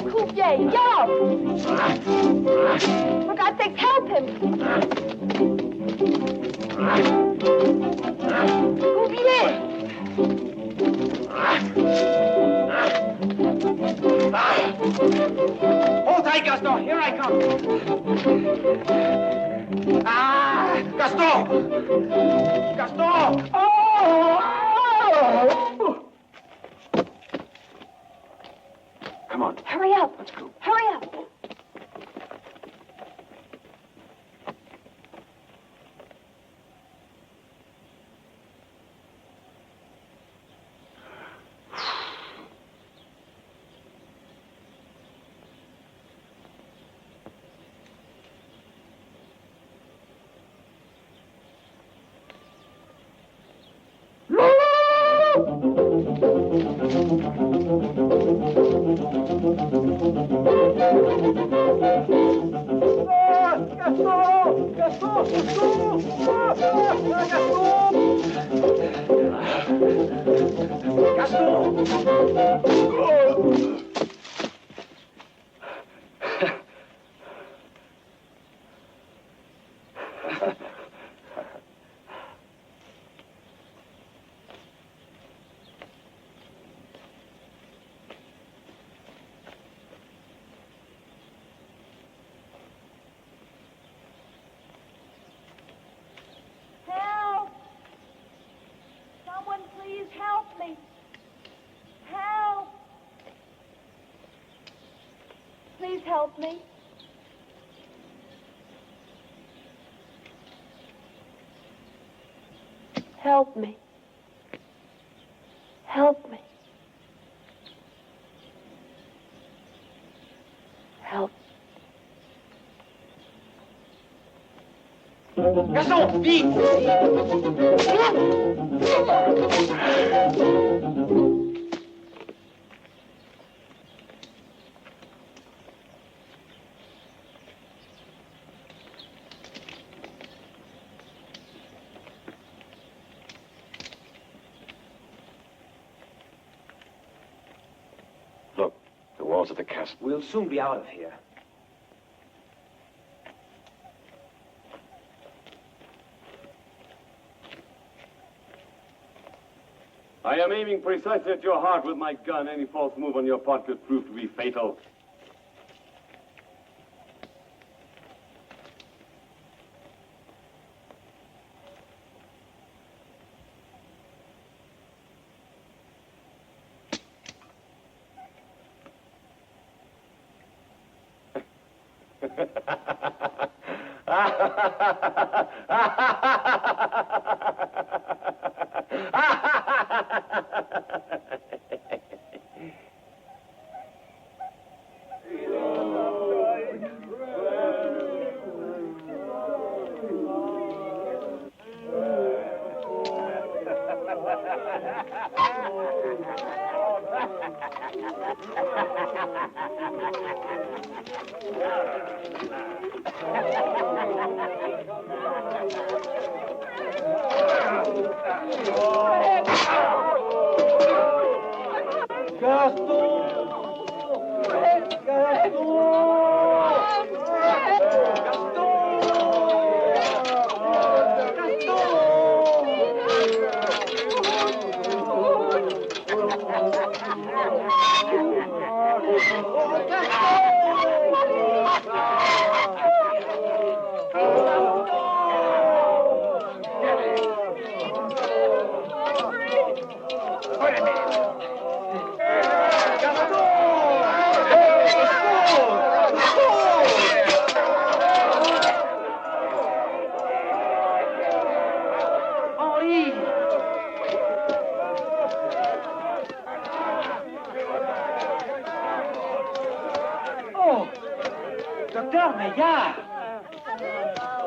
Cuvier, help! For God's sakes, help him! Cuvier! Hold tight, Gaston. Here I come. Gaston! Gaston! Oh! Come on. Hurry up! Let's go. Hurry up! Gaston! Gaston! Gaston! Gaston! Help! Someone please help me. Help! Please help me. Help me. Help me. Help. Gaston, vite! Look, the walls of the castle. We'll soon be out of here. I am aiming precisely at your heart with my gun. Any false move on your part could prove to be fatal.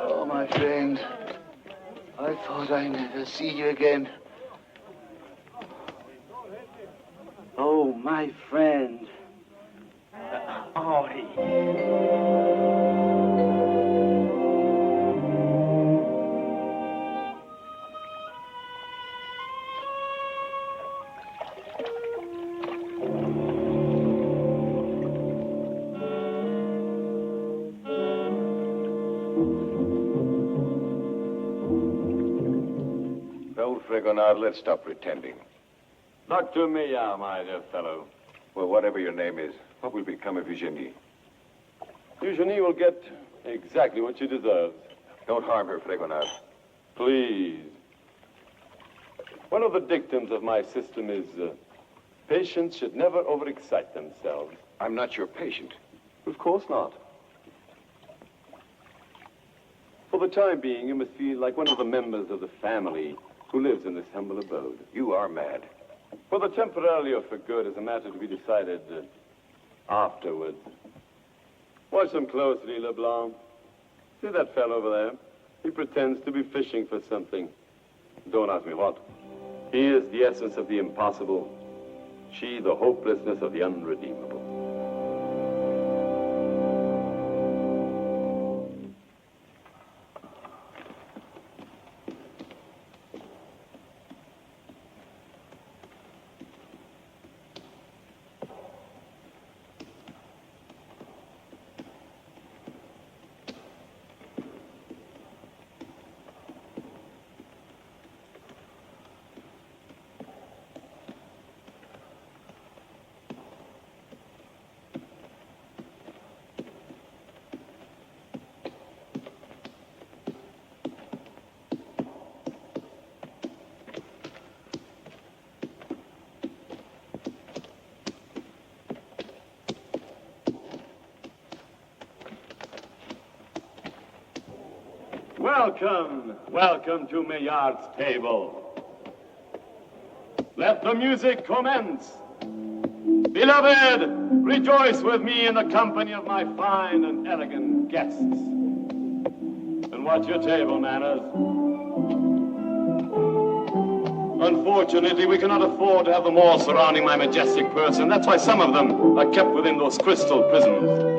Oh, my friend. I thought I'd never see you again. Oh, my friend. Henri. Well, Fragonard, let's stop pretending. Dr. Maillard, my dear fellow. Well, whatever your name is, what will become of Eugenie? Eugenie will get exactly what she deserves. Don't harm her, Fragonard. Please. One of the dictums of my system is patients should never overexcite themselves. I'm not your patient. Of course not. For the time being, you must feel like one of the members of the family who lives in this humble abode. You are mad. Whether temporarily or for good is a matter to be decided afterwards. Watch them closely, Leblanc. See that fellow over there? He pretends to be fishing for something. Don't ask me what. He is the essence of the impossible. She, the hopelessness of the unredeemable. Welcome, welcome to Maillard's table. Let the music commence. Beloved, rejoice with me in the company of my fine and elegant guests. And watch your table manners. Unfortunately, we cannot afford to have them all surrounding my majestic person. That's why some of them are kept within those crystal prisms.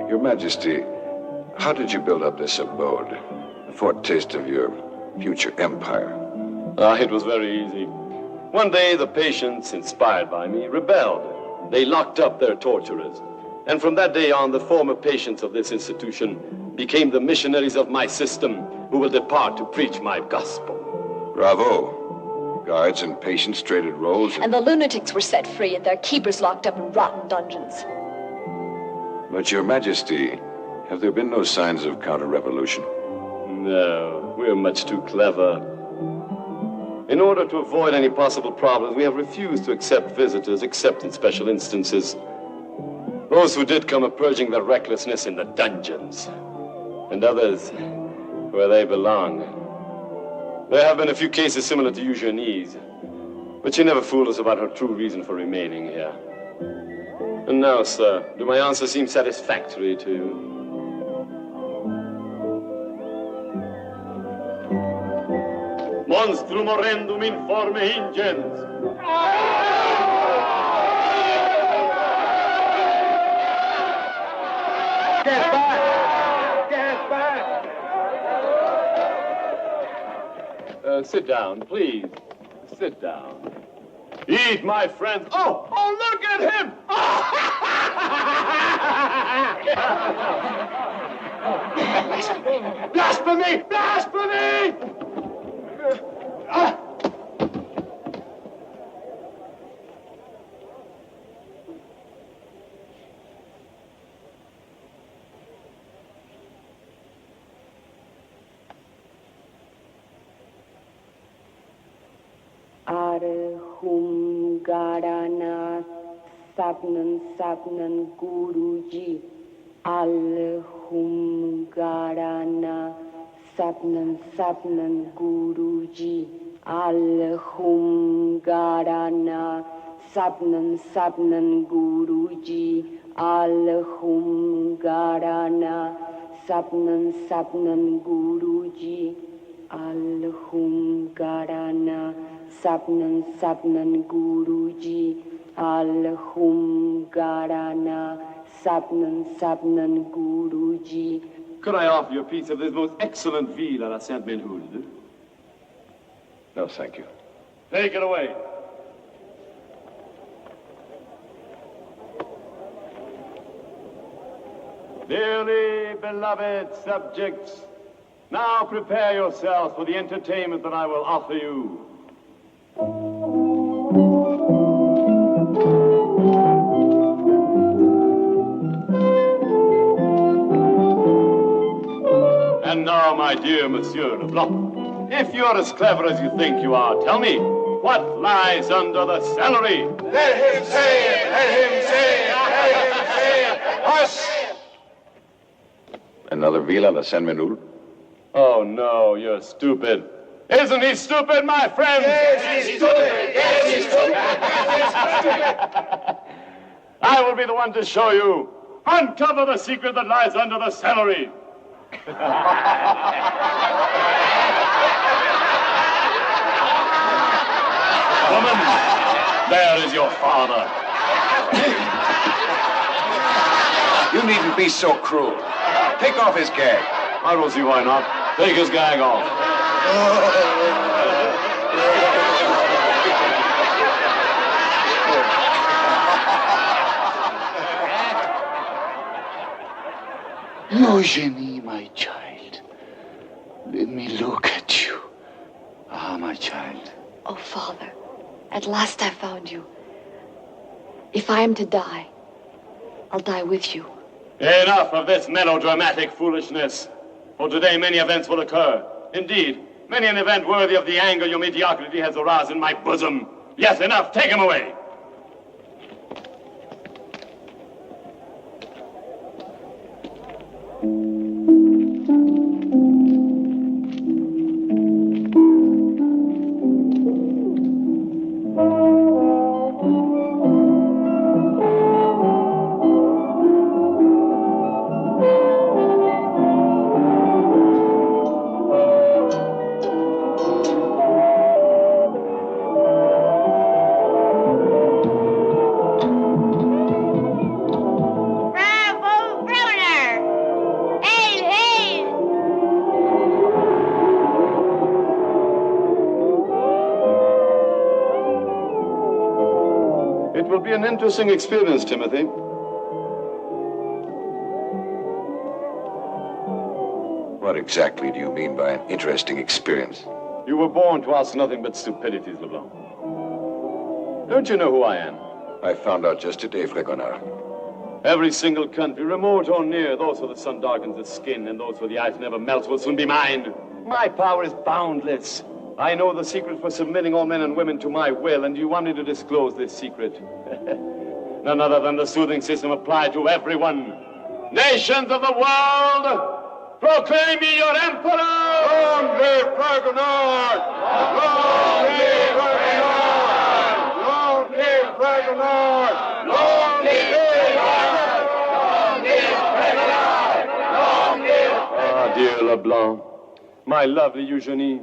Your Majesty, how did you build up this abode, a foretaste of your future empire? It was very easy. One day, the patients, inspired by me, rebelled. They locked up their torturers. And from that day on, the former patients of this institution became the missionaries of my system who will depart to preach my gospel. Bravo. Guards and patients traded roles. And the lunatics were set free and their keepers locked up in rotten dungeons. But, Your Majesty, have there been no signs of counter-revolution? No, we're much too clever. In order to avoid any possible problems, we have refused to accept visitors except in special instances. Those who did come are purging their recklessness in the dungeons, and others where they belong. There have been a few cases similar to Eugenie's, but she never fooled us about her true reason for remaining here. And now, sir, do my answers seem satisfactory to you? Monstrum horrendum informe ingens. Get back! Get back! Sit down, please. Sit down. Eat, my friends. Oh, look at him! Blasphemy! Blasphemy! Arhum Garana Sabnan Guruji. Alhum Garana Sabnan Guruji. Alhum Garana Sabnan Guruji. Alhum Garana Sabnan Guruji. Alhum Garana Sabnan Guruji. Alhum Garana Sabnan Guruji. Could I offer you a piece of this most excellent veal à la Sainte-Menehould? No, thank you. Take it away. Dearly beloved subjects, now prepare yourselves for the entertainment that I will offer you. And now, my dear Monsieur Leblanc, if you're as clever as you think you are, tell me, what lies under the celery? Let him say it! Let him say it! Let him say it! Hush! Another veal à la Sainte-Menehould? Oh, no, you're stupid. Isn't he stupid, my friend? Yes, he's stupid! Yes, he's stupid! Yes, he's stupid! I will be the one to show you. Uncover the secret that lies under the celery. The gentlemen, there is your father. You needn't be so cruel. Take off his gag. I don't see why not. Take his gag off. Eugenie, my child. Let me look at you. Ah, my child. Oh, Father, at last I found you. If I am to die, I'll die with you. Enough of this melodramatic foolishness. For today many events will occur. Indeed, many an event worthy of the anger your mediocrity has aroused in my bosom. Yes, enough. Take him away. Bravo, Brunner! Hail, hail! It will be an interesting experience, Timothy. What exactly do you mean by an interesting experience? You were born to ask nothing but stupidities, LeBlanc. Don't you know who I am? I found out just today, Fragonard. Every single country, remote or near, those where the sun darkens the skin and those where the ice never melts will soon be mine. My power is boundless. I know the secret for submitting all men and women to my will, and you want me to disclose this secret. None other than the soothing system applied to everyone. Nations of the world, proclaim me your emperor! Long live Fragonard! Long live Fragonard! Long live Fragonard! Long live Fragonard! Long live Fragonard! Long live Ah, dear LeBlanc, my lovely Eugenie,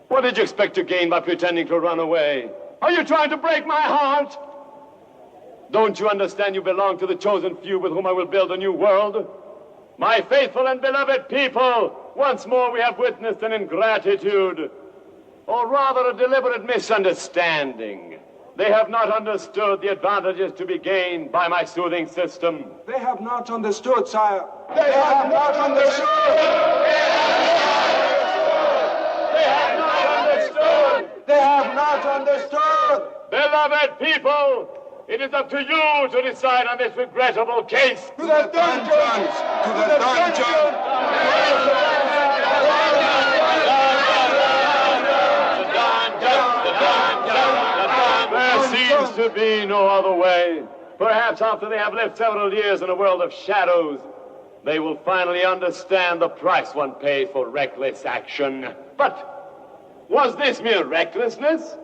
what did you expect to gain by pretending to run away? Are you trying to break my heart? Don't you understand you belong to the chosen few with whom I will build a new world? My faithful and beloved people, once more we have witnessed an ingratitude, or rather a deliberate misunderstanding. They have not understood the advantages to be gained by my soothing system. They have not understood, sire. They have not understood! They have not understood! They have not understood! Beloved people, it is up to you to decide on this regrettable case. To the dungeons! To the dungeons! There seems to be no other way. Perhaps after they have lived several years in a world of shadows, they will finally understand the price one pays for reckless action. But was this mere recklessness?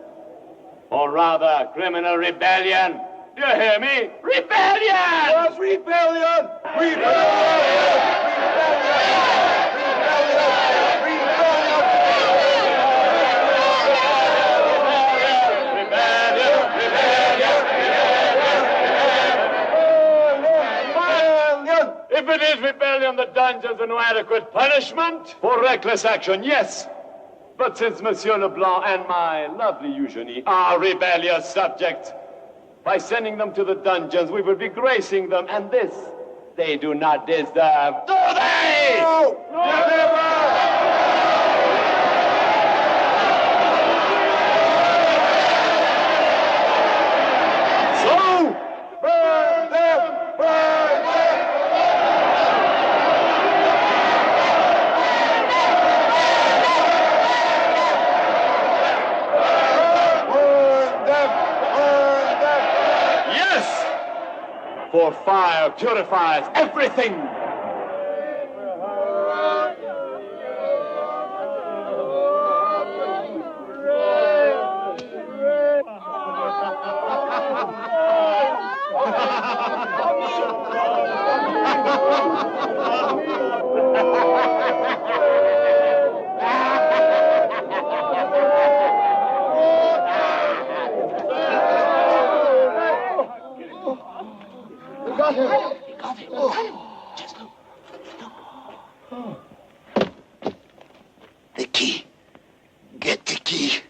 Or rather, criminal rebellion? Do you hear me? Rebellion! Yes, rebellion! If it is rebellion, the dungeon's an adequate punishment for reckless action, yes. But since Monsieur Leblanc and my lovely Eugenie are rebellious subjects, by sending them to the dungeons, we would be gracing them, and this they do not deserve. Do they? No! So, Burn them! Burn them! Burn them! Burn them! yes! For fire purifies everything. got him. He got him. Just look. The key. Get the key.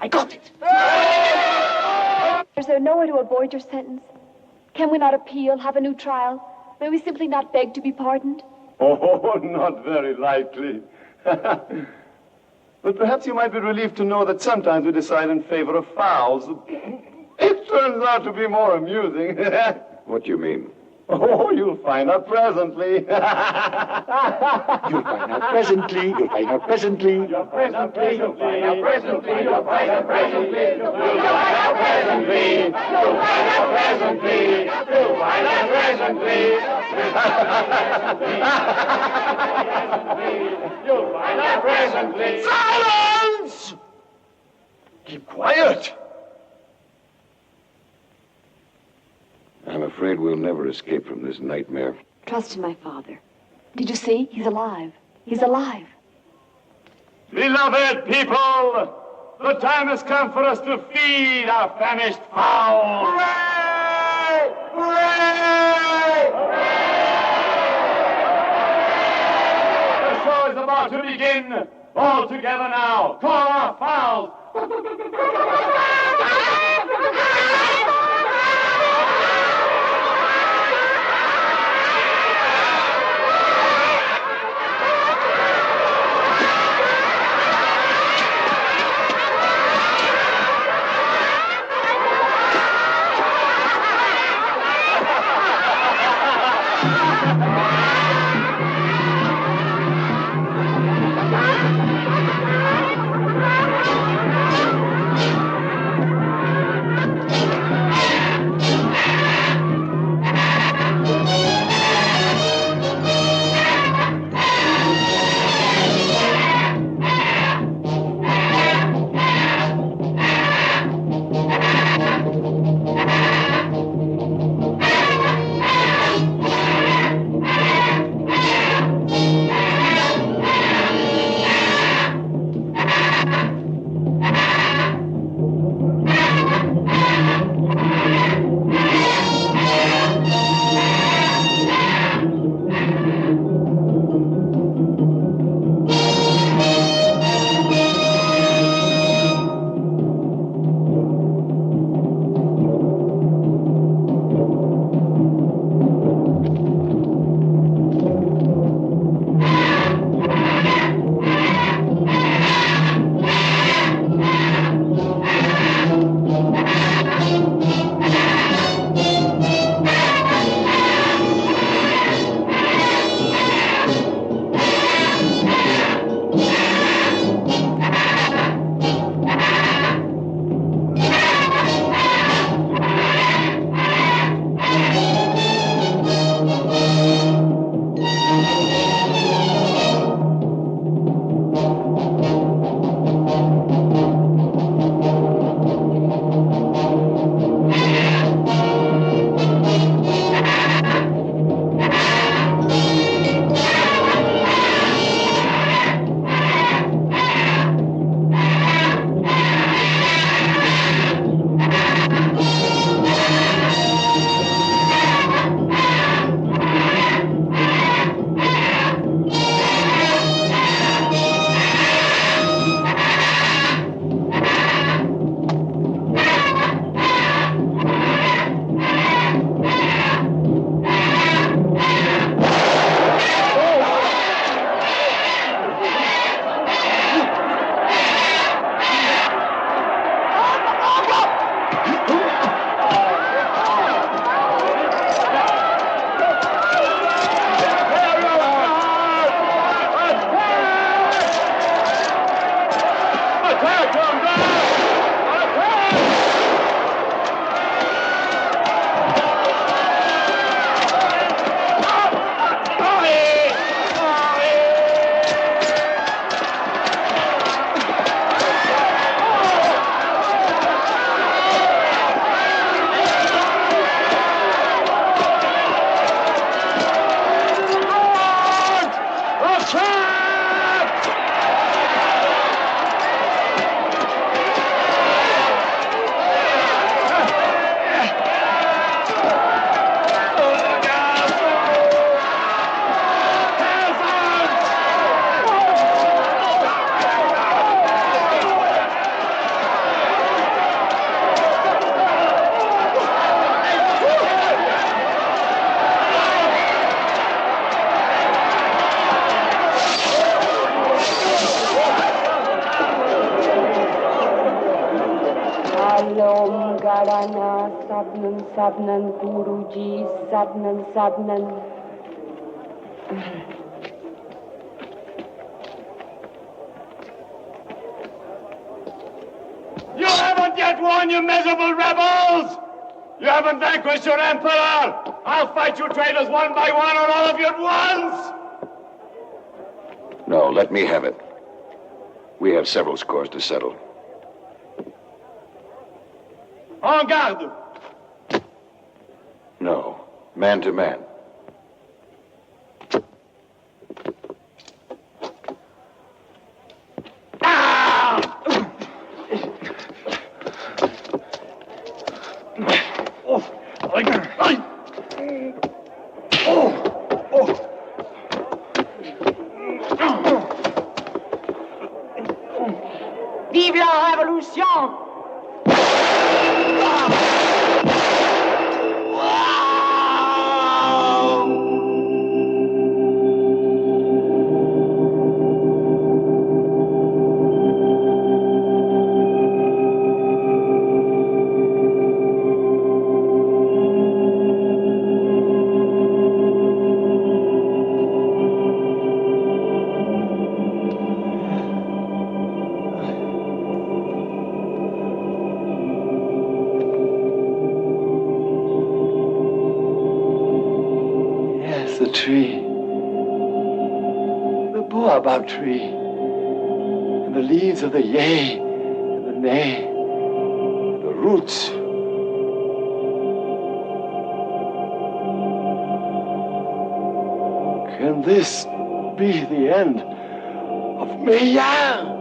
I got it. Is there nowhere to avoid your sentence? Can we not appeal, have a new trial? May we simply not beg to be pardoned? Oh, not very likely. But perhaps you might be relieved to know that sometimes we decide in favor of fouls. It turns out to be more amusing. What do you mean? Oh, you'll find out presently. You'll find out presently. You'll find out presently. You'll find out presently. You'll find out presently. You'll find out presently. You'll find out presently. You'll find out presently. You'll find out presently. Silence! Keep quiet. I'm afraid we'll never escape from this nightmare. Trust in my father. Did you see? He's alive. He's alive. Beloved people, the time has come for us to feed our famished fowls. Hooray! Hooray! The show is about to begin. All together now. Call our fowls. Sabnan, Sabnan, Guruji, Sabnan, Sabnan. You haven't yet won, you miserable rebels! You haven't vanquished your emperor! I'll fight you traitors one by one, or all of you at once! No, let me have it. We have several scores to settle. En garde! No, man to man. Vive la révolution! The tree. The baobab tree. And the leaves of the yay and the nay. The roots. Can this be the end of Meillan?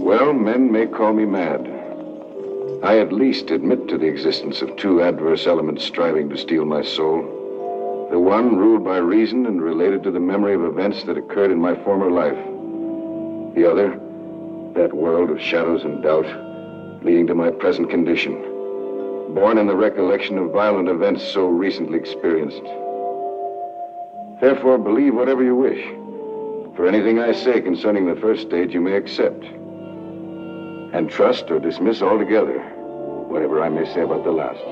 Well, men may call me mad. I at least admit to the existence of two adverse elements striving to steal my soul. The one ruled by reason and related to the memory of events that occurred in my former life. The other, that world of shadows and doubt, leading to my present condition, born in the recollection of violent events so recently experienced. Therefore, believe whatever you wish. For anything I say concerning the first stage, you may accept. And trust or dismiss altogether whatever I may say about the last.